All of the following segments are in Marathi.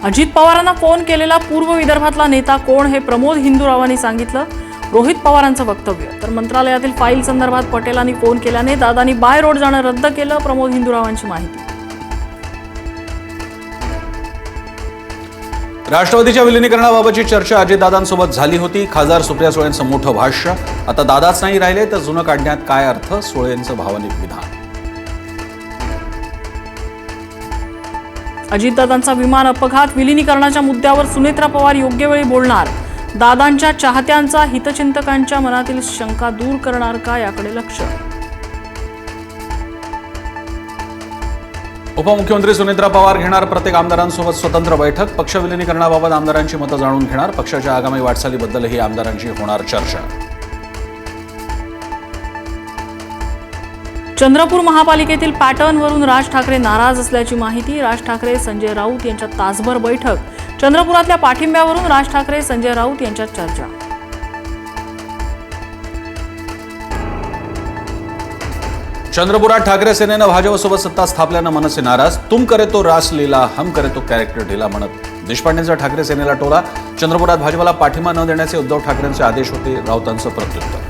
अजित पवारांना फोन केलेला पूर्व विदर्भातला नेता कोण हे प्रमोद हिंदूरावांनी सांगितलं. रोहित पवारांचं वक्तव्य. तर मंत्रालयातील फाईल संदर्भात पटेलांनी फोन केल्याने दादांनी बाय रोड जाणं रद्द केलं. प्रमोद हिंदूरावांची माहिती. राष्ट्रवादीच्या विलिनीकरणाबाबतची चर्चा अजितदादांसोबत झाली होती. खासदार सुप्रिया सुळेंचं मोठं भाष्य. आता दादाच नाही राहिले तर जुनं काढण्यात काय अर्थ, सुळेंचं भावनिक विधान. अजितदादांचा विमान अपघात. विलिनीकरणाच्या मुद्द्यावर सुनेत्रा पवार योग्य वेळी बोलणार. दादांच्या चाहत्यांचा हितचिंतकांच्या मनातील शंका दूर करणार का याकडे लक्ष. उपमुख्यमंत्री सुनेत्रा पवार घेणार प्रत्येक आमदारांसोबत स्वतंत्र बैठक. पक्ष विलिनीकरणाबाबत आमदारांची मतं जाणून घेणार. पक्षाच्या आगामी वाटचालीबद्दलही आमदारांची होणार चर्चा. चंद्रपूर महापालिकेतील पॅटर्नवरून राज ठाकरे नाराज असल्याची माहिती. राज ठाकरे संजय राऊत यांच्यात तासभर बैठक. चंद्रपुरातल्या पाठिंब्यावरून राज ठाकरे संजय राऊत यांच्यात चर्चा. चंद्रपुरात ठाकरे सेनेनं भाजपसोबत सत्ता स्थापल्यानं मनसे नाराज. तुम करे तो रास लीला, हम करे तो कॅरेक्टर ढिला म्हणत देशपांडेंचा ठाकरे सेनेला टोला. चंद्रपुरात भाजपला पाठिंबा न देण्याचे उद्धव ठाकरेंचे आदेश होते. राऊतांचं प्रत्युत्तर.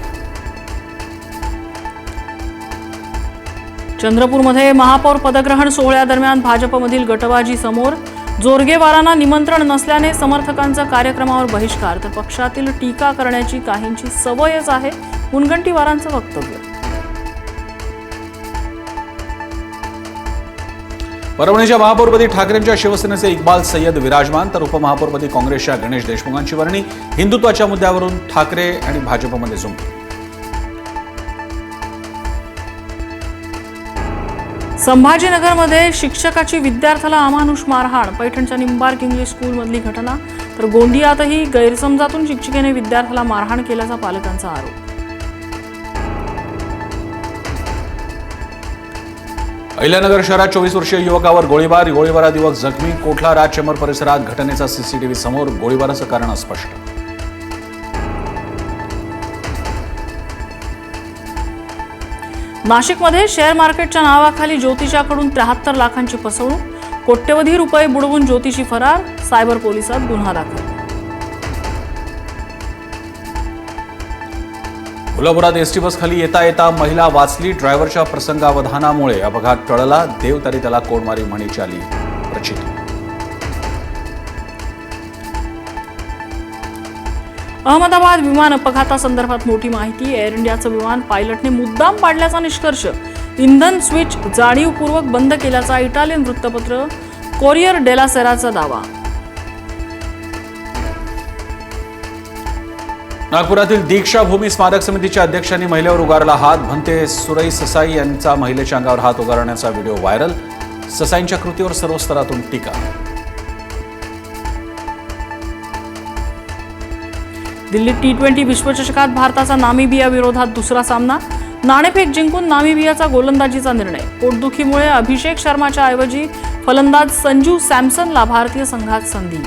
चंद्रपूरमध्ये महापौर पदग्रहण सोहळ्यादरम्यान भाजपमधील गटबाजी समोर. जोरगेवारांना निमंत्रण नसल्याने समर्थकांचा कार्यक्रमावर बहिष्कार. तर पक्षातील टीका करण्याची काहींची सवयच आहे. मुनगंटीवारांचं वक्तव्य. परभणीच्या महापौरपदी ठाकरेंच्या शिवसेनेचे इक्बाल सय्यद विराजमान. तर उपमहापौरपदी काँग्रेसच्या गणेश देशमुखांची वर्णी. हिंदुत्वाच्या मुद्द्यावरून ठाकरे आणि भाजपमध्ये झुंपली. संभाजीनगरमध्ये शिक्षकाची विद्यार्थ्याला अमानुष मारहाण. पैठणच्या निंबार्क इंग्लिश स्कूलमधली घटना. तर गोंदियातही गैरसमजातून शिक्षिकेने विद्यार्थ्याला मारहाण केल्याचा पालकांचा आरोप. अहिल्यानगर शहरात 24 वर्षीय युवकावर गोळीबार. गोळीबारात युवक जखमी. कोठला राज चेंबर परिसरात घटनेचा सीसीटीव्ही समोर. गोळीबाराचं कारण अस्पष्ट. नाशिकमध्ये शेअर मार्केटच्या नावाखाली ज्योतिषाकडून 73 लाखांची फसवणूक. कोट्यवधी रुपये बुडवून ज्योतिषी फरार. सायबर पोलिसात गुन्हा दाखल. कोल्हापुरात एसटी बस खाली येता येता महिला वाचली. ड्रायव्हरच्या प्रसंगावधानामुळे अपघात टळला. देव तरी त्याला कोडमारी म्हणीची आली प्रचिती. अहमदाबाद विमान अपघातासंदर्भात मोठी माहिती. एअर इंडियाचं विमान पायलटने मुद्दाम पाडल्याचा निष्कर्ष. इंधन स्विच जाणीवपूर्वक बंद केल्याचा इटालियन वृत्तपत्र कोरियर डेला सेराचा दावा. नागपुरातील दीक्षाभूमी स्मारक समितीच्या अध्यक्षांनी महिलेवर उगारला हात. भन्ते सुरई ससाई यांचा महिलेच्या अंगावर हात उगारण्याचा व्हिडिओ व्हायरल. ससाईंच्या कृतीवर सर्व स्तरातून टीका. दिल्लीत T20 विश्वचषकात भारताचा नामिबिया विरोधात दुसरा सामना. नाणेफेक जिंकून नामिबियाचा गोलंदाजीचा निर्णय. पोटदुखीमुळे अभिषेक शर्माच्या ऐवजी फलंदाज संजू सॅमसनला भारतीय संघात संधी.